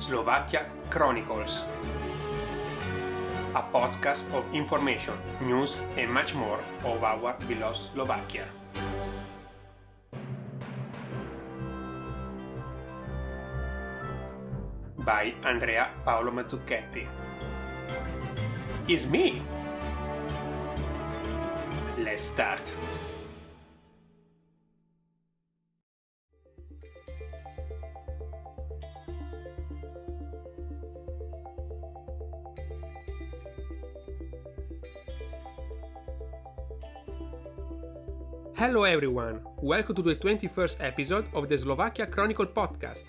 Slovakia Chronicles, a podcast of information, news and much more of our beloved Slovakia. By Andrea Paolo Mazzucchetti. It's me! Let's start! Hello everyone, welcome to the 21st episode of the Slovakia Chronicle podcast.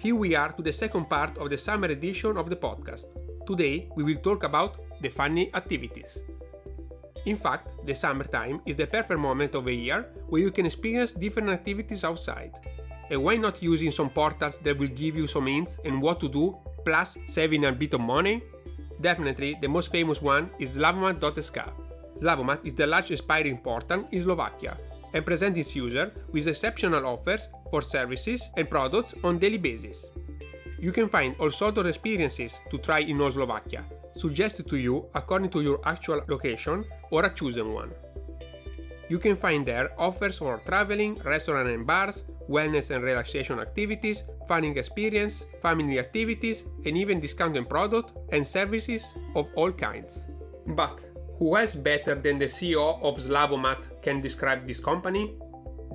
Here we are to the second part of the summer edition of the podcast. Today we will talk about the funny activities. In fact, the summertime is the perfect moment of the year where you can experience different activities outside. And why not using some portals that will give you some hints on what to do, plus saving a bit of money? Definitely the most famous one is Zlavomat.sk. Zlavomat is the largest aspiring portal in Slovakia and presents its users with exceptional offers for services and products on daily basis. You can find all sorts of experiences to try in all Slovakia, suggested to you according to your actual location or a chosen one. You can find there offers for traveling, restaurant and bars, wellness and relaxation activities, funning experience, family activities, and even discounted products and services of all kinds. But who else better than the CEO of Zlavomat can describe this company?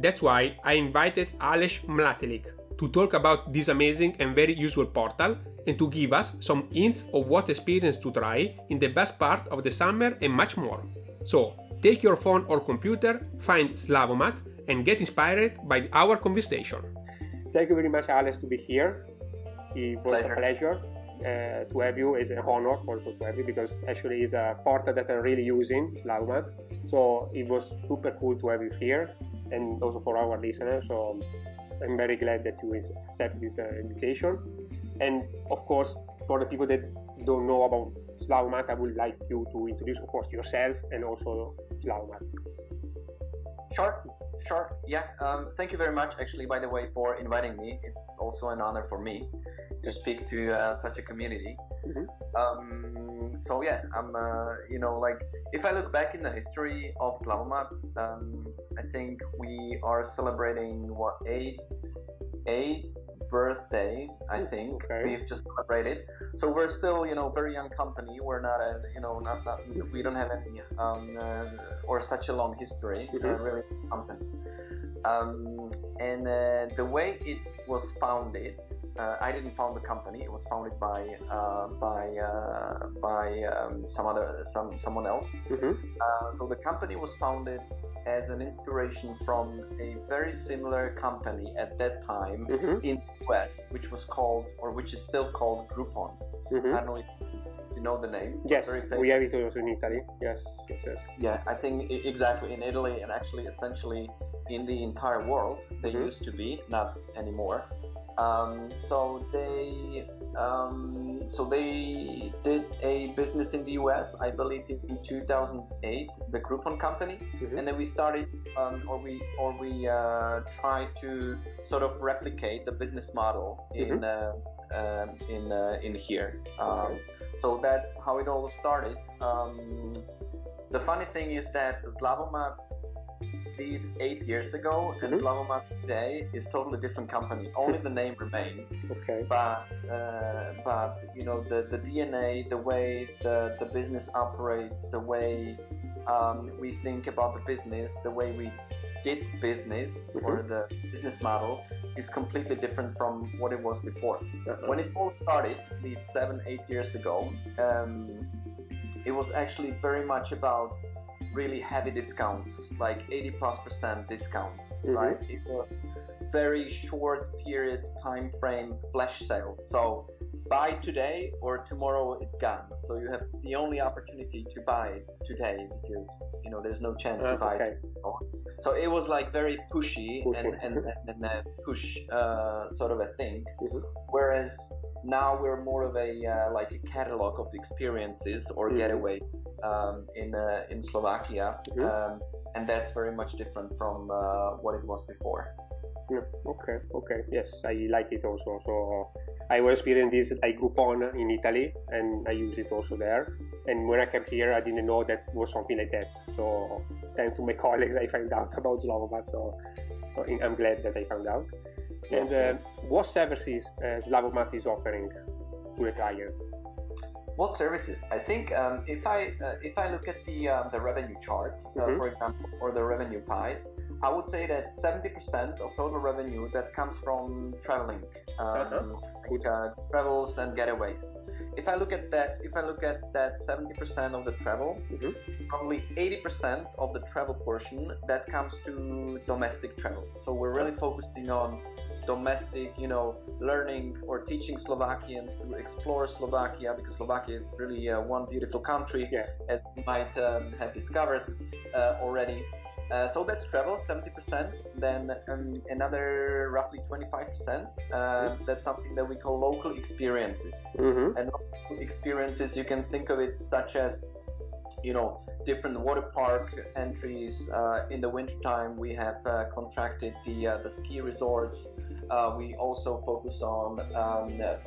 That's why I invited Mlatilik to talk about this amazing and very useful portal and to give us some hints of what experience to try in the best part of the summer and much more. So, take your phone or computer, find Zlavomat and get inspired by our conversation. Thank you very much, Alex, to be here. It was a pleasure. To have you is an honor also to have you, because actually it's a portal that I'm really using, Zlavomat. So it was super cool to have you here, and also for our listeners. So I'm very glad that you accept this invitation. And of course, for the people that don't know about Zlavomat, I would like you to introduce, of course, yourself and also Zlavomat. Sure. Yeah. Thank you very much, actually, by the way, for inviting me. It's also an honor for me to speak to such a community. Mm-hmm. So yeah, I'm, if I look back in the history of Zlavomat, I think we are celebrating eighth birthday. I think we've just celebrated. So we're still, very young company. We're not we don't have any or such a long history, really company. And the way it was founded, I didn't found the company. It was founded by someone else. So the company was founded as an inspiration from a very similar company at that time in the US, which was called, or which is still called, Groupon. I don't know if you know the name. Yes, we have it also in Italy. Yes. Yeah, I think exactly in Italy, and actually essentially in the entire world. They used to be, not anymore. So they did a business in the US, I believe in 2008, the Groupon company, and then we started, we tried to sort of replicate the business model in here. So that's how it all started. The funny thing is that Zlavomat, these 8 years ago, and Zlavomat today is totally different company. Only the name remained. But the DNA, the way the business operates, the way we think about the business, the way we did business, or the business model is completely different from what it was before. When it all started, these 7-8 years ago, it was actually very much about really heavy discounts, like 80+% discounts, right? It was very short period time frame flash sales. So buy today or tomorrow it's gone. So you have the only opportunity to buy today because there's no chance to buy it. So it was like very pushy and push sort of a thing. Whereas now we're more of a like a catalog of experiences or getaway in Slovakia, and that's very much different from what it was before. Yeah. Okay. Yes, I like it also. So I was experiencing this like Groupon in Italy, and I use it also there. And when I came here, I didn't know that was something like that. So thanks to my colleagues, I found out about Zlavomat. So I'm glad that I found out. And what services Zlavomat is offering to the client? What services? I think if I look at the revenue chart, for example, or the revenue pie, I would say that 70% of total revenue that comes from traveling, travels and getaways. If I look at that 70% of the travel, probably 80% of the travel portion that comes to domestic travel. So we're really focusing on domestic, learning or teaching Slovakians to explore Slovakia, because Slovakia is really one beautiful country, as you might have discovered already. So that's travel, 70%. Then another roughly 25%. That's something that we call local experiences. And local experiences, you can think of it such as, different water park entries. In the wintertime, we have contracted the ski resorts. We also focus on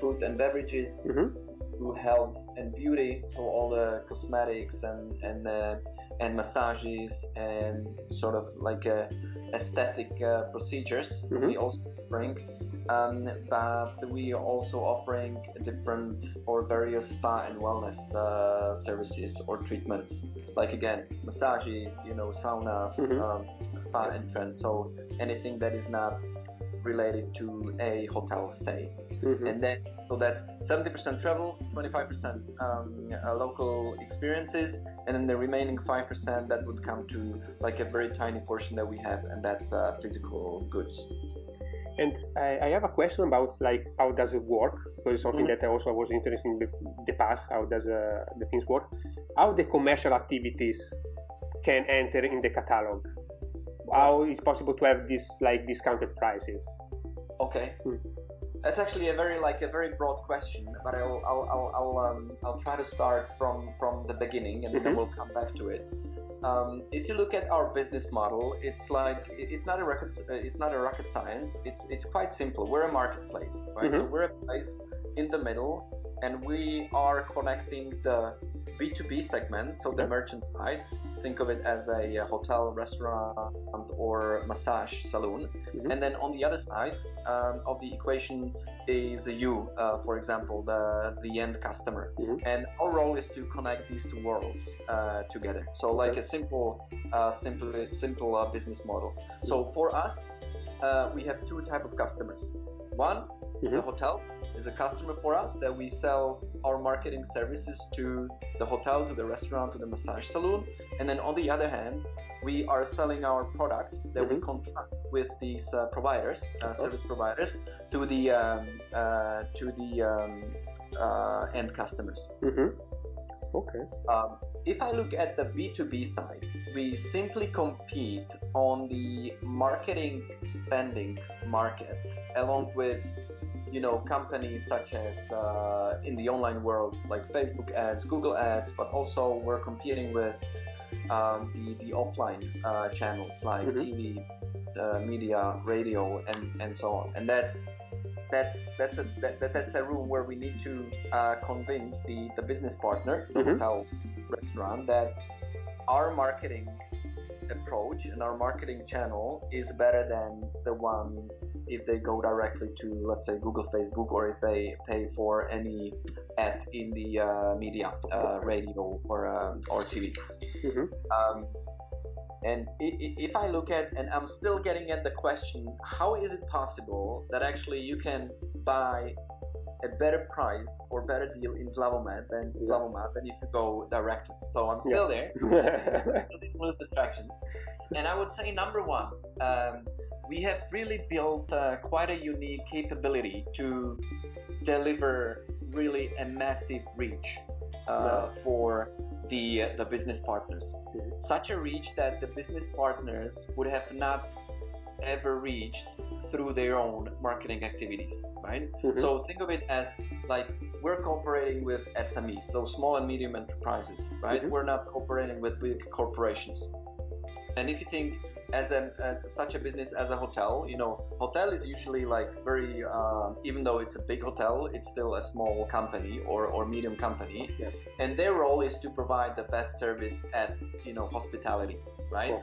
food and beverages, to health and beauty, so all the cosmetics and massages and sort of like aesthetic procedures. We also bring. But we are also offering different or various spa and wellness services or treatments, like again massages, saunas, spa entrance, so anything that is not related to a hotel stay. And then so that's 70% travel, 25% local experiences, and then the remaining 5% that would come to like a very tiny portion that we have, and that's physical goods. And I have a question about like how does it work, because it's something that I also was interested in the past. How does the things work? How the commercial activities can enter in the catalog? How is possible to have this like discounted prices? Okay, that's actually a very broad question, but I'll try to start from the beginning, and then we'll come back to it. If you look at our business model, it's not a rocket science. It's quite simple. We're a marketplace, right? So we're a place in the middle, and we are connecting the B2B segment, so the merchant side. Think of it as a hotel, restaurant, or massage salon. And then on the other side of the equation is you, for example, the end customer. And our role is to connect these two worlds together. So like a simple business model. So for us, we have two types of customers. One, the hotel is a customer for us that we sell our marketing services to the hotel, to the restaurant, to the massage salon. And then on the other hand, we are selling our products that we contract with these providers, service providers, to the end customers. Okay. If I look at the B2B side, we simply compete on the marketing spending market, along with companies such as in the online world like Facebook ads, Google ads, but also we're competing with the offline channels like TV, media, radio, and so on. And that's a room where we need to convince the business partner, the hotel, restaurant, that our marketing approach and our marketing channel is better than the one if they go directly to, let's say, Google, Facebook, or if they pay for any ad in the media, radio or TV. And if I look at, and I'm still getting at the question, how is it possible that actually you can buy a better price or better deal in Zlavomat than if you go directly? So I'm still there. With distraction. And I would say number one, we have really built quite a unique capability to deliver really a massive reach for the business partners. Such a reach that the business partners would have not ever reached through their own marketing activities, right? So think of it as like we're cooperating with SMEs, so small and medium enterprises, right? We're not cooperating with big corporations. And if you think as such a business as a hotel, hotel is usually like very, even though it's a big hotel, it's still a small company or medium company, and their role is to provide the best service at hospitality, right?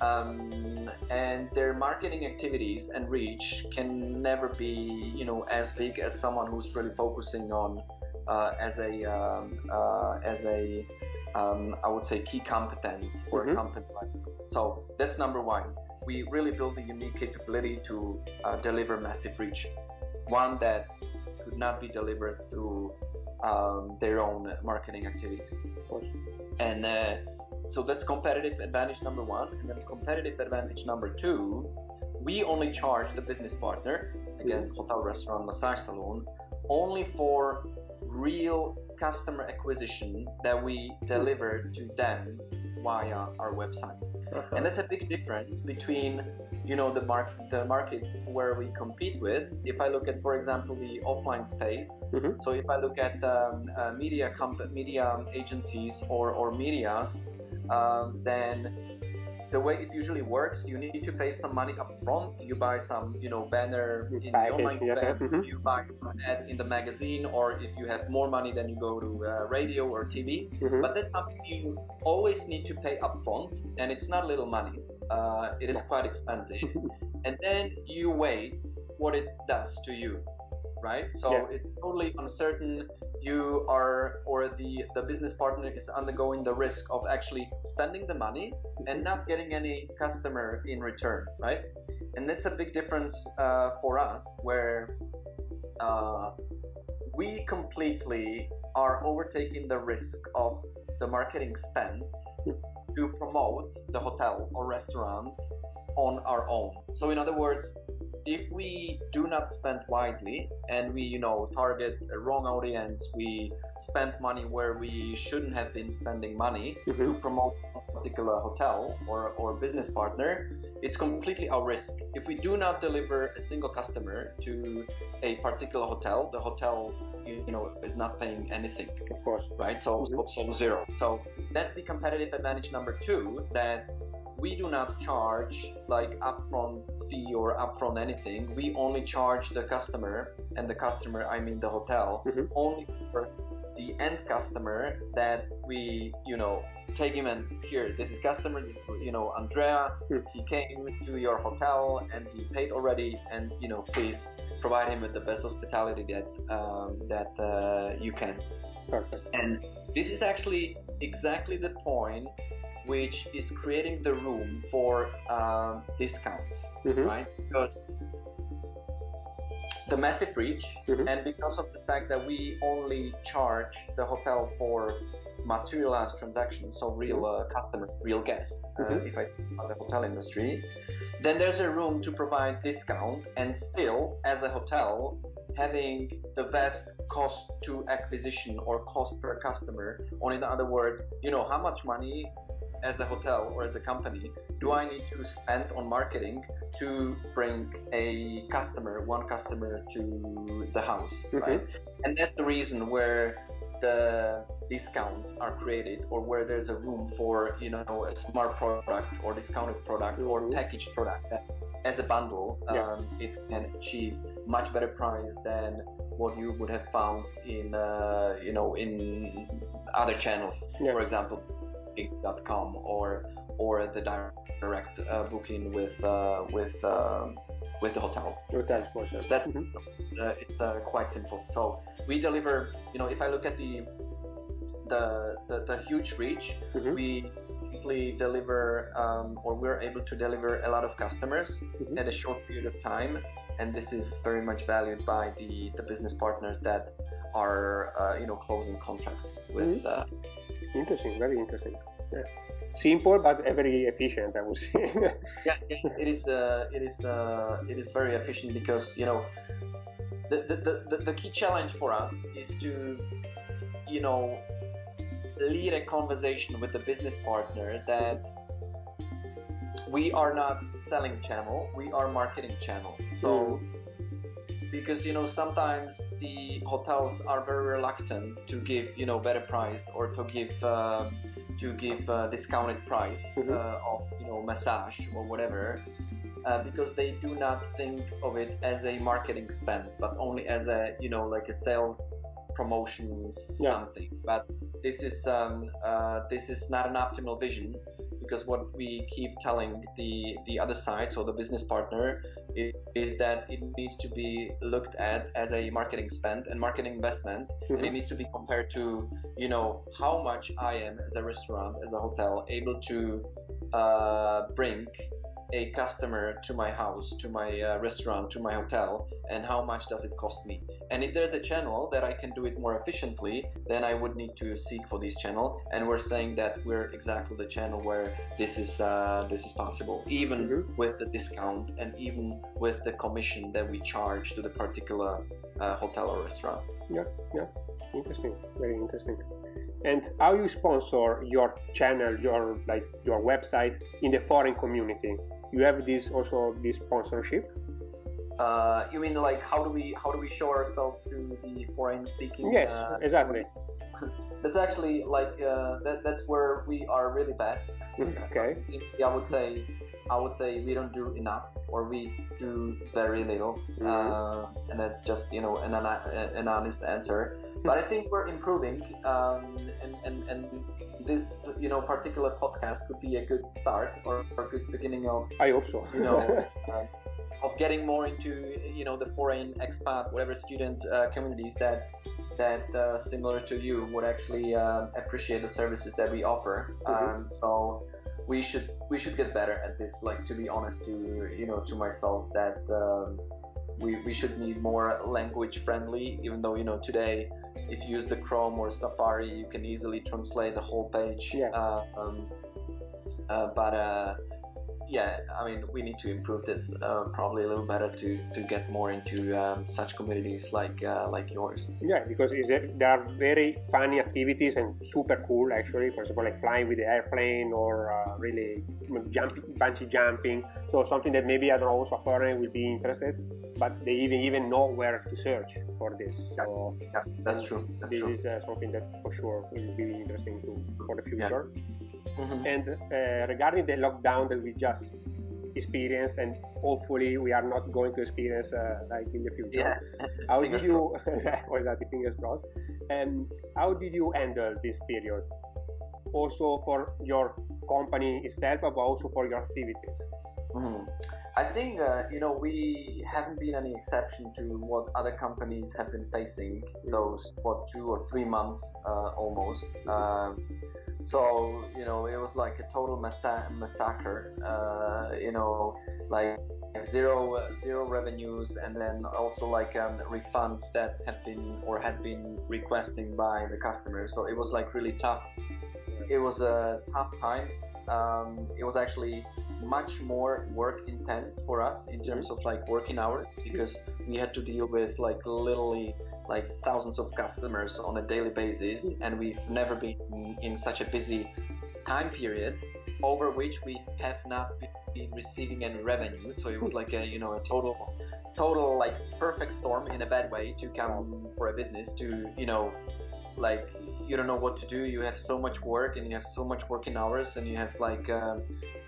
And their marketing activities and reach can never be as big as someone who's really focusing on as a I would say key competence for a company like that. So that's number one. We really built a unique capability to deliver massive reach, one that could not be delivered through their own marketing activities. And so that's competitive advantage number one. And then competitive advantage number two, we only charge the business partner, again, hotel, restaurant, massage salon, only for real customer acquisition that we deliver to them via our website. And that's a big difference between the market where we compete with. If I look at, for example, the offline space, so if I look at media agencies or medias, then the way it usually works, you need to pay some money up front. You buy some, banner in the online spend, you buy an ad in the magazine, or if you have more money, then you go to radio or TV. But that's something you always need to pay up front, and it's not little money. It is quite expensive. And then you wait what it does to you, right? So it's totally uncertain. You are, or the business partner is undergoing the risk of actually spending the money and not getting any customer in return, right? And that's a big difference for us, where we completely are overtaking the risk of the marketing spend to promote the hotel or restaurant on our own. So in other words, if we do not spend wisely and we, target a wrong audience, we spend money where we shouldn't have been spending money to promote a particular hotel or business partner, it's completely our risk. If we do not deliver a single customer to a particular hotel, the hotel, is not paying anything. Of course. Right? So zero. So that's the competitive advantage number two, that we do not charge like upfront fee or upfront anything. We only charge the customer, and the customer, I mean the hotel, only for the end customer that we, take him and here, this is customer, this is, Andrea, he came to your hotel and he paid already, and, please provide him with the best hospitality that you can. Perfect. And this is actually exactly the point which is creating the room for discounts, right? Because the massive reach, and because of the fact that we only charge the hotel for materialized transactions, so real customer, real guest, if I think about the hotel industry, then there's a room to provide discount and still, as a hotel, having the best cost to acquisition or cost per customer, or in other words, how much money as a hotel or as a company do I need to spend on marketing to bring one customer to the house, right? And that's the reason where the discounts are created, or where there's a room for a smart product or discounted product or packaged product that, as a bundle, it can achieve much better price than what you would have found in in other channels, for example booking.com or the direct booking with the hotel. So that's it's quite simple. So we deliver, if I look at the huge reach, we simply deliver or we're able to deliver a lot of customers at a short period of time, and this is very much valued by the business partners that are closing contracts with. Interesting, very interesting. Yeah. Simple but very efficient, I would say. It is very efficient, because the key challenge for us is to lead a conversation with the business partner that we are not selling channel, we are marketing channel. So because sometimes the hotels are very reluctant to give better price, or to give to give a discounted price of massage or whatever, because they do not think of it as a marketing spend, but only as a like a sales promotion something. But this is not an optimal vision, because what we keep telling the other side, so the business partner, is that it needs to be looked at as a marketing spend and marketing investment, and it needs to be compared to how much I am as a restaurant, as a hotel, able to bring a customer to my house, to my restaurant, to my hotel, and how much does it cost me. And if there's a channel that I can do it more efficiently, then I would need to seek for this channel, and we're saying that we're exactly the channel where this is possible, even with the discount and even with the commission that we charge to the particular hotel or restaurant. Interesting, very interesting. And how you sponsor your channel, your website in the foreign community? You have this sponsorship? You mean like how do we show ourselves to the foreign speaking? Yes, exactly. That's actually that's where we are really bad. Okay. Simply, I would say we don't do enough, or we do very little, and that's just an honest answer. But I think we're improving, and this particular podcast could be a good start or a good beginning of. I hope so. Of getting more into the foreign expat, whatever student communities that similar to you would actually appreciate the services that we offer. So we should get better at this. Like, to be honest, to myself, that we should need more language friendly. Even though today, if you use the Chrome or Safari, you can easily translate the whole page. Yeah, I mean, we need to improve this probably a little better to get more into such communities like yours. Yeah, because there are very funny activities and super cool, actually. For example, like flying with the airplane, or really bungee jumping. So something that maybe also foreign will be interested, but they even know where to search for this. So yeah, that's true. This is something that for sure will be interesting for the future. And regarding the lockdown that we just experienced, and hopefully we are not going to experience like in the future, how did you fingers crossed, and how did you handle this period, also for your company itself, but also for your activities? I think we haven't been any exception to what other companies have been facing those 2 or 3 months almost. So it was like a total massacre. Like zero revenues, and then also like refunds that had been requesting by the customers. So it was like really tough. It was tough times. It was actually much more work intense for us in terms of like working hours, because we had to deal with like literally like thousands of customers on a daily basis, and we've never been in such a busy time period over which we have not been receiving any revenue. So it was like a a total like perfect storm in a bad way to come for a business to like you don't know what to do. You have so much work, and you have so much working hours, and you have like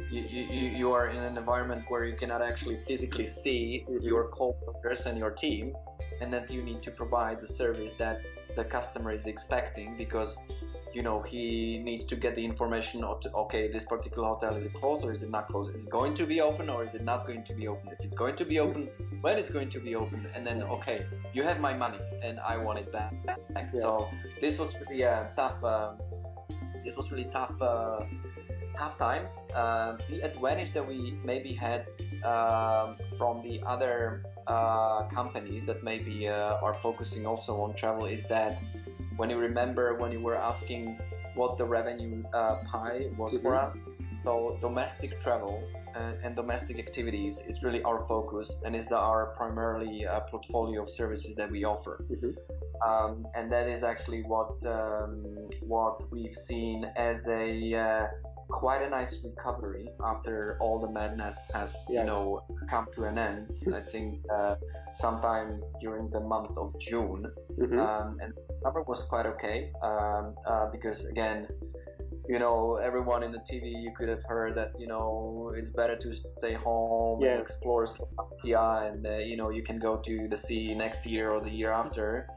you are in an environment where you cannot actually physically see your coworkers and your team, and that you need to provide the service that the customer is expecting, because he needs to get the information of, okay, this particular hotel, is it closed or is it not closed? Is it going to be open or is it not going to be open? If it's going to be open, when it's going to be open? And then, okay, you have my money and I want it back. So this was really tough. This was really tough times. The advantage that we maybe had from the other companies that maybe are focusing also on travel is that when you remember when you were asking what the revenue pie was for us, so domestic travel and domestic activities is really our focus, and is our primarily portfolio of services that we offer. And that is actually what we've seen as a quite a nice recovery after all the madness has come to an end. I think sometimes during the month of June, and summer was quite okay, because again everyone in the TV, you could have heard that, it's better to stay home and explore Slovakia, and, you can go to the sea next year or the year after.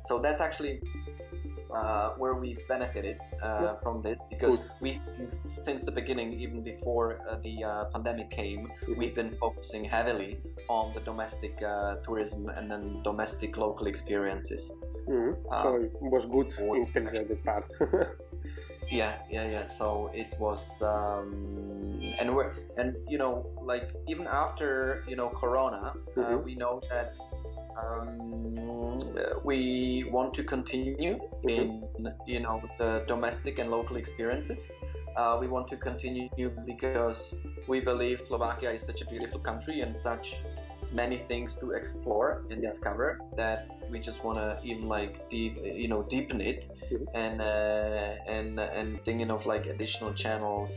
So that's actually where we benefited from this, because we, since the beginning, even before the pandemic came, we've been focusing heavily on the domestic tourism and then domestic local experiences. So it was good in terms of that part. Yeah. So it was, like even after Corona, we know that we want to continue in the domestic and local experiences. We want to continue because we believe Slovakia is such a beautiful country and such many things to explore and discover, that we just want to even like deepen it, and thinking of like additional channels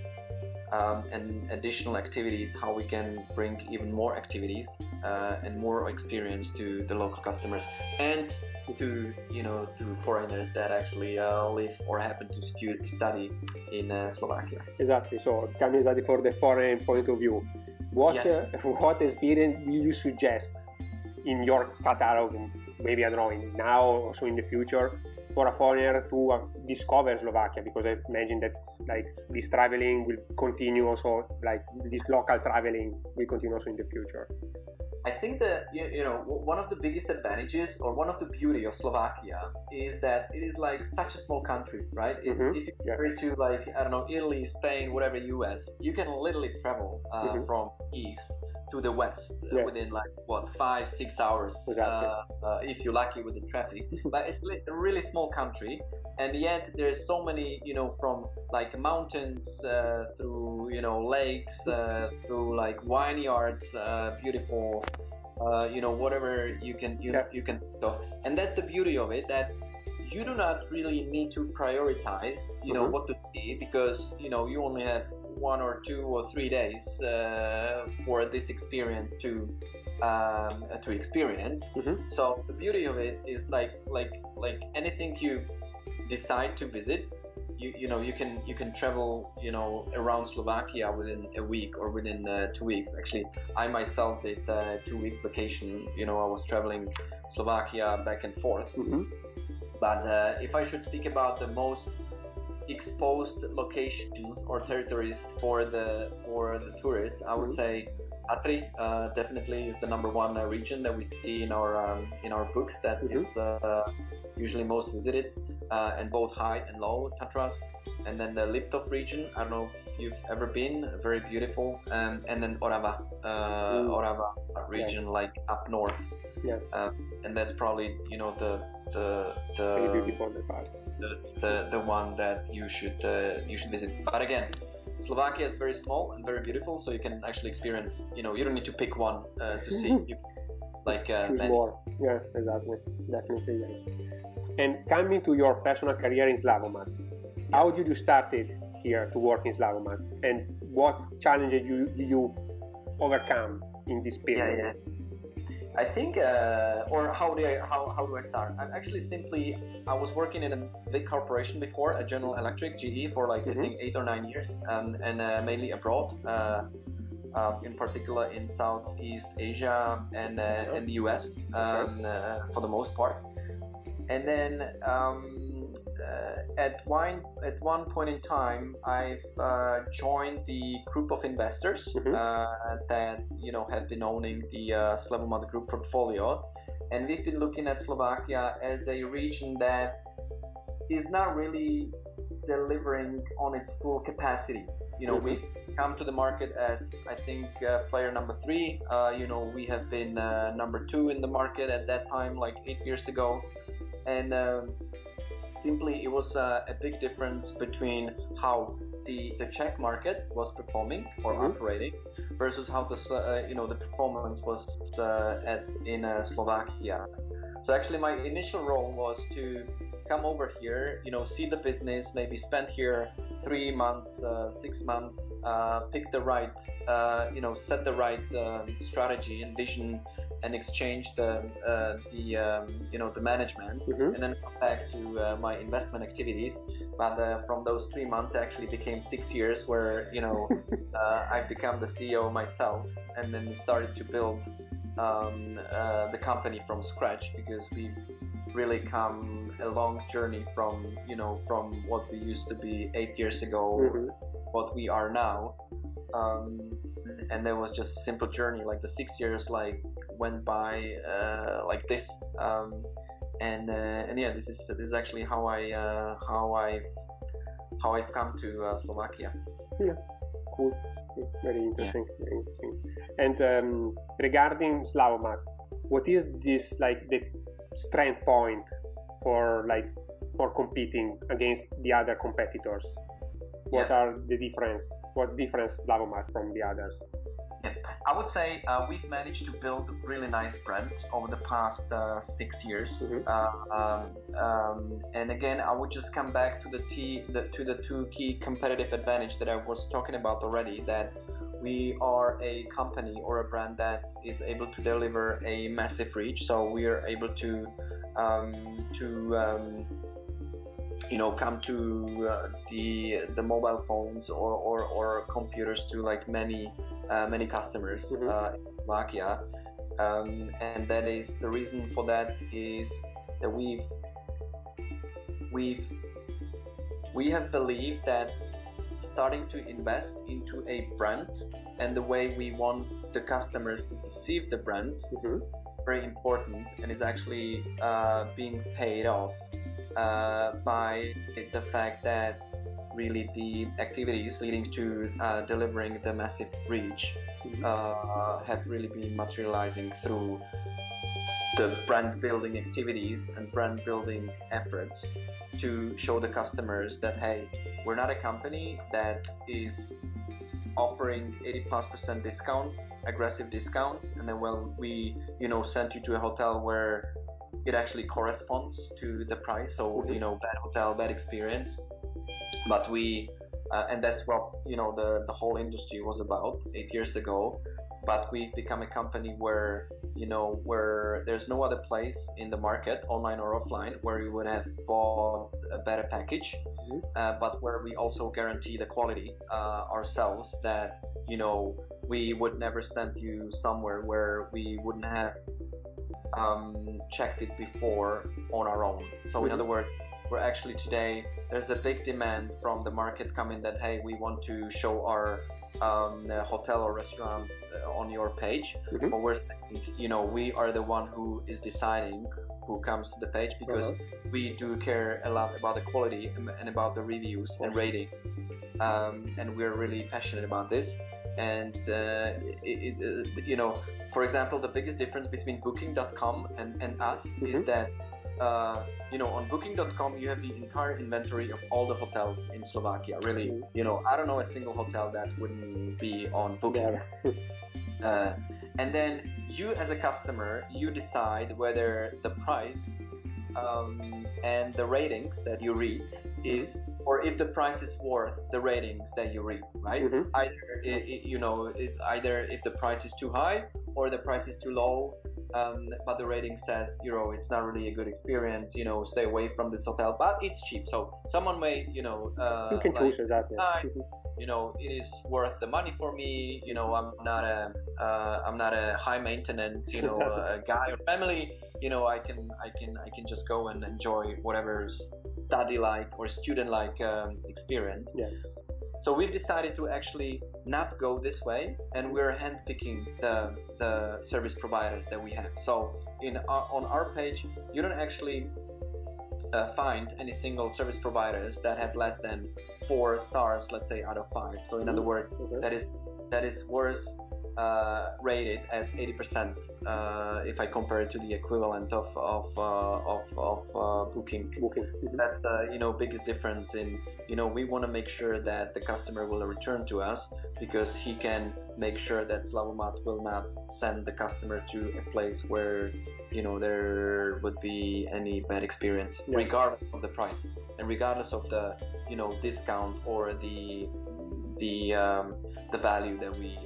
and additional activities, how we can bring even more activities and more experience to the local customers and to foreigners that actually live or happen to study in Slovakia. Exactly. So coming exactly for the foreign point of view, what experience will you suggest in your catalog, maybe I don't know, now or also in the future, for a foreigner to discover Slovakia? Because I imagine that like this traveling will continue also, like this local traveling will continue also in the future. I think that one of the biggest advantages, or one of the beauty of Slovakia, is that it is like such a small country, right? It's if you compare it to like, I don't know, Italy, Spain, whatever, US, you can literally travel from east to the west within like 5-6 hours, if you're lucky with the traffic. But it's a really small country, and yet there's so many, from like mountains through lakes, through like vineyards, beautiful, whatever you can go. And that's the beauty of it, that you do not really need to prioritize what to see, because you only have 1 or 2 or 3 days for this experience to experience. So the beauty of it is like anything you decide to visit, you can travel around Slovakia within a week or within 2 weeks. Actually, I myself did 2 weeks vacation. I was traveling Slovakia back and forth. But if I should speak about the most exposed locations or territories for the tourists, I would say Tatry definitely is the number one region that we see in our books, that is usually most visited, and both high and low Tatras. And then the Liptov region, I don't know if you've ever been, very beautiful, and then Orava region, like up north. And that's probably the one that you should visit. But again, Slovakia is very small and very beautiful, so you can actually experience. You don't need to pick one to see. Choose more. Yeah, exactly. Definitely, yes. And coming to your personal career in Zlavomat, how did you started here to work in Zlavomat, and what challenges you overcome in this period? I think, or how do I start? I was working in a big corporation before, a General Electric, GE, for like I think 8 or 9 years, and mainly abroad, in particular in Southeast Asia and the US, for the most part. And then at one point in time, I've joined the group of investors that have been owning the Zlavomat Group portfolio, and we've been looking at Slovakia as a region that is not really delivering on its full capacities. We've come to the market as, I think, player number 3. We have been number 2 in the market at that time, like 8 years ago. And simply, it was a big difference between how the Czech market was performing or operating versus how the performance was in Slovakia. So actually, my initial role was to come over here, see the business, maybe spend here 3 months, 6 months, pick the right, set the right strategy and vision, and exchange the management, and then come back to my investment activities. But from those 3 months, it actually became 6 years where I've become the CEO myself, and then started to build the company from scratch, because we've really come a long journey from what we used to be 8 years ago, what we are now. And there was just a simple journey. Like the 6 years went by like this, and yeah, this is actually how I've come to Slovakia. Yeah, cool. Very interesting. Yeah. Very interesting. And regarding Zlavomat, what is this the strength point for competing against the other competitors? What are the difference? What difference Zlavomat from the others? Yeah. I would say we've managed to build a really nice brand over the past 6 years. And again, I would just come back to the two key competitive advantage that I was talking about already. That we are a company or a brand that is able to deliver a massive reach. So we are able to come to the mobile phones or computers to many customers in Slovakia, and that is the reason for that is that we have believed that starting to invest into a brand and the way we want the customers to perceive the brand very important, and is actually being paid off by the fact that really the activities leading to delivering the massive reach have really been materializing through the brand building activities and brand building efforts to show the customers that, hey, we're not a company that is offering 80+% discounts, aggressive discounts, and then we send you to a hotel where it actually corresponds to the price. So bad hotel, bad experience. But we and that's what the whole industry was about 8 years ago. But we've become a company where there's no other place in the market, online or offline, where you would have bought a better package, but where we also guarantee the quality ourselves, that we would never send you somewhere where we wouldn't have checked it before on our own. So in other words, we're actually today, there's a big demand from the market coming that, hey, we want to show our hotel or restaurant on your page, but we're saying, we are the one who is deciding who comes to the page, because we do care a lot about the quality and about the reviews and rating, and we're really passionate about this. And for example, the biggest difference between Booking.com and us is that on Booking.com you have the entire inventory of all the hotels in Slovakia. Really, I don't know a single hotel that wouldn't be on Booking. And then you as a customer, you decide whether the price and the ratings that you read is, or if the price is worth the ratings that you read, right? Either if the price is too high or the price is too low, but the rating says, it's not really a good experience, stay away from this hotel, but it's cheap. So someone may, you can choose exactly. It is worth the money for me. I'm not a high maintenance, guy or family. I can just go and enjoy whatever study like or student like experience. Yeah. So we've decided to actually not go this way, and we're handpicking the service providers that we have. So on our page, you don't actually find any single service providers that have less than 4 stars, let's say, out of 5. So in other words, that is worse rated as 80% if I compare it to the equivalent of Booking. That's the biggest difference in we want to make sure that the customer will return to us, because he can make sure that Zlavomat will not send the customer to a place where there would be any bad experience, regardless of the price and regardless of the discount or the value that we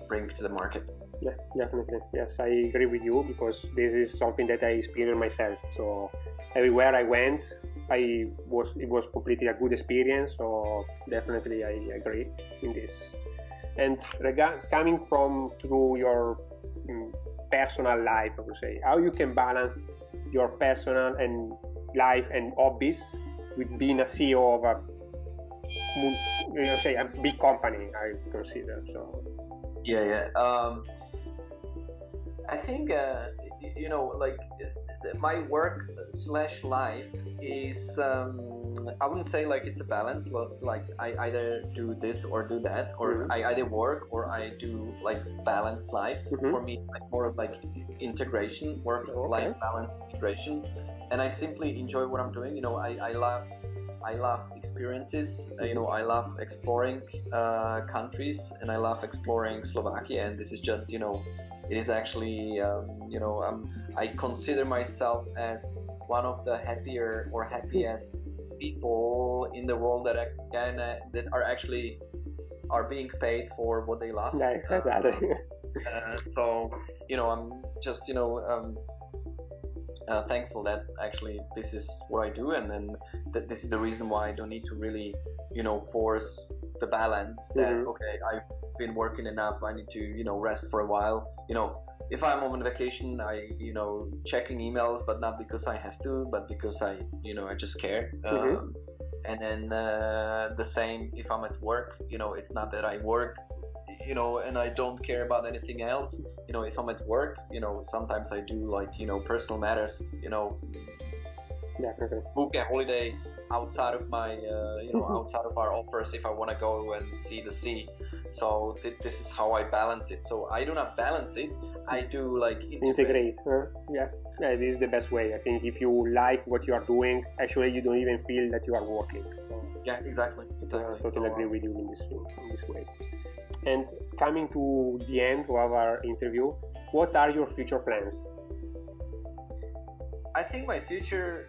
bring to the market. Yeah, definitely. Yes, I agree with you, because this is something that I experienced myself. So everywhere I went, it was completely a good experience. So definitely I agree in this. And coming from through your personal life, I would say, how you can balance your personal and life and hobbies with being a CEO of a big company, I consider. So I think my work / life is I wouldn't say like it's a balance. It's like I either do this or do that, or I either work or I do like balance life. For me, it's like more of like integration, work-life balance integration, and I simply enjoy what I'm doing. I love experiences. I love exploring countries, and I love exploring Slovakia. And this is just, it is actually, I consider myself as one of the happiest people in the world that are being paid for what they love. Yeah, exactly. So, I'm just, thankful that actually this is what I do, and then this is the reason why I don't need to really force the balance that okay, I've been working enough, I need to rest for a while. If I'm on vacation, I checking emails, but not because I have to, but because I just care. And then the same if I'm at work, it's not that I work and I don't care about anything else. If I'm at work, sometimes I do like personal matters, book a holiday outside of my outside of our offers if I want to go and see the sea. So this is how I balance it. So I do not balance it, I do like integrate. Yeah, this is the best way. I think if you like what you are doing, actually you don't even feel that you are working. So yeah, exactly. I totally agree with you in this way. And coming to the end of our interview, what are your future plans? I think my future,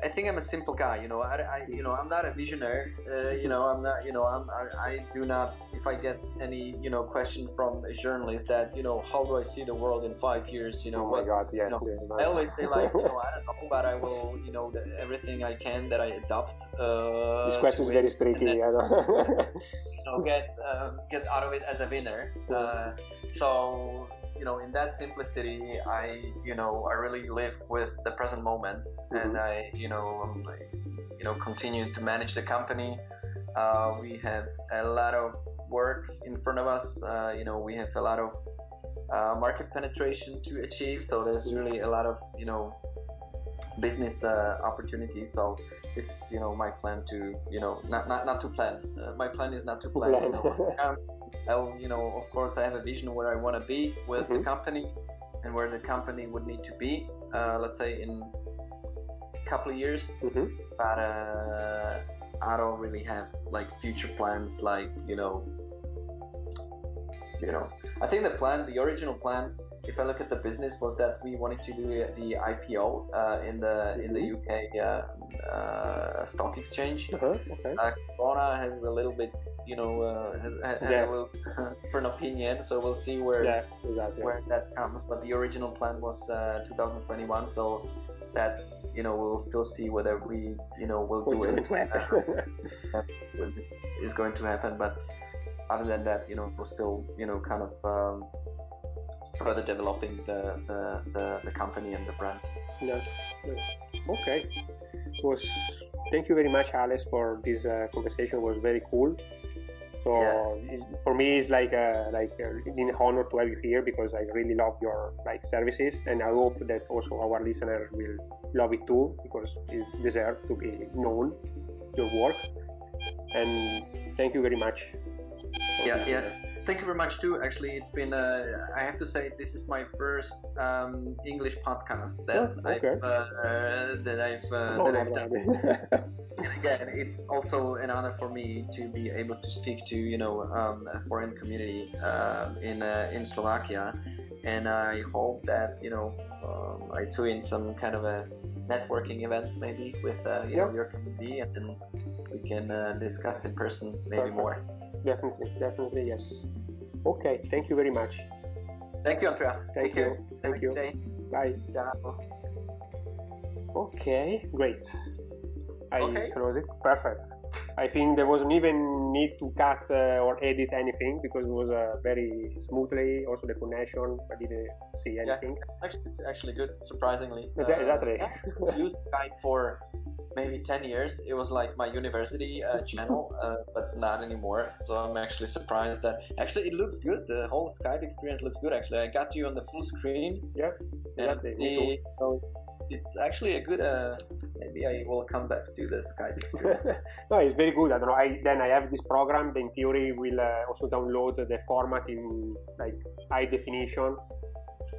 I think I'm a simple guy. I'm not a visionary. I'm not. I do not. If I get any, question from a journalist that, how do I see the world in 5 years? Oh my God, yeah. I always say like, I don't know, but I will, everything I can that I adopt. This question is very tricky. Get out of it as a winner. So. In that simplicity, I really live with the present moment, and I, continue to manage the company. We have a lot of work in front of us. We have a lot of market penetration to achieve. So there's really a lot of, business opportunities. So this is, my plan to, not to plan. My plan is not to plan. Of course, I have a vision where I want to be with the company and where the company would need to be, let's say in a couple of years. But I don't really have like future plans, like I think the original plan, if I look at the business, was that we wanted to do the IPO in the UK stock exchange. Corona has a little bit, had a little different opinion, so we'll see where that comes. But the original plan was 2021, so that we'll still see whether we will do it. This is going to happen, but other than that, we're still kind of further developing the company and the brand. Okay. Thank you very much, Alex, for this conversation. It was very cool. So for me, it's like an honor to have you here, because I really love your services, and I hope that also our listener will love it too, because it deserves to be known, your work. And thank you very much. Thank you very much too. Actually, it's been I have to say, this is my first English podcast that I've done. Again, it's also an honor for me to be able to speak to a foreign community in Slovakia, and I hope that I see you in some kind of a networking event maybe with your community, and then we can discuss in person maybe more. Definitely, yes. Okay, thank you very much. Thank you, Andrea. Thank you. Thank you. Bye. Ciao. Okay, great. I close it. Perfect. I think there wasn't even need to cut or edit anything because it was very smoothly. Also the connection, I didn't see anything. It's actually good, surprisingly. Exactly. I used Skype for maybe 10 years. It was like my university channel, but not anymore. So I'm actually surprised that actually it looks good. The whole Skype experience looks good. Actually, I got you on the full screen. Yeah, exactly. It's actually a good. Maybe I will come back to the Skype experience. No, it's very good. I don't know. I have this program. In theory, will also download the format in like high definition.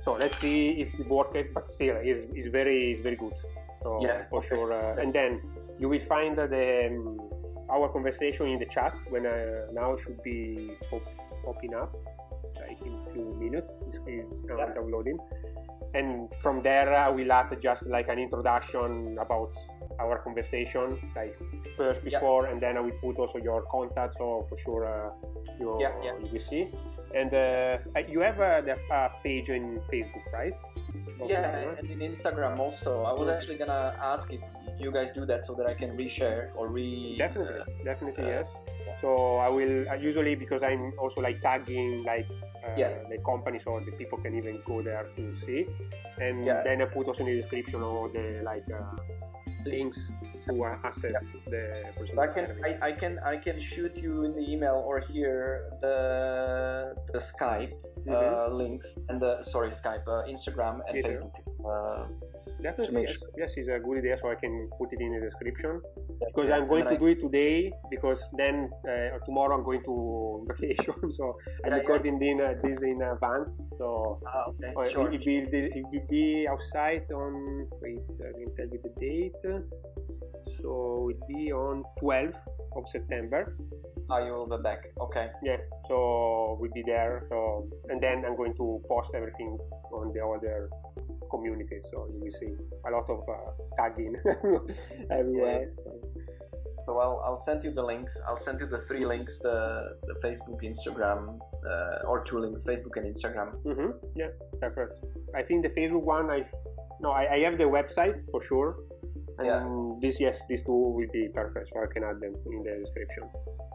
So let's see if it works. But still, it's very good. So for sure. And then you will find our conversation in the chat when now should be popping up like in a few minutes. Is downloading. And from there, I will add just like an introduction about our conversation, like first before, and then I will put also your contacts, so for sure you will see. And you have a page in Facebook, right? Yeah, and in Instagram also. I was actually gonna ask if you guys do that so that I can reshare or Definitely, yes. So I will usually, because I'm also like tagging like the company, so the people can even go there to see. And then I put also in the description all the like links to access the person. I can shoot you in the email or here the Skype links and Skype, Instagram and Facebook. Definitely, yes, it's a good idea. So I can put it in the description because I'm going to do it today because then tomorrow I'm going to vacation. So I'm recording this in advance. So it will be outside on. Wait, I can tell you the date. So it will be on 12th of September. You will be back. Okay. Yeah. So we'll be there. So and then I'm going to post everything on the other community, so you will see a lot of tagging everywhere. So I'll send you the links. I'll send you the 3 links: the Facebook, Instagram, or 2 links: Facebook and Instagram. Yeah, perfect. I think the Facebook one, I have the website for sure, and these 2 will be perfect, so I can add them in the description.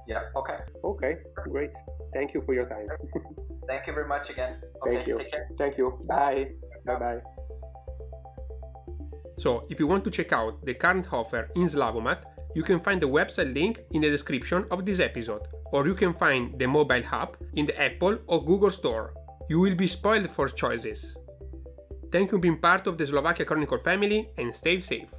Yeah. Okay, great. Thank you for your time. Thank you very much again. Thank you. Take care. Thank you. Bye. Bye. So, if you want to check out the current offer in Zlavomat, you can find the website link in the description of this episode, or you can find the mobile app in the Apple or Google Store. You will be spoiled for choices. Thank you for being part of the Slovakia Chronicle family and stay safe.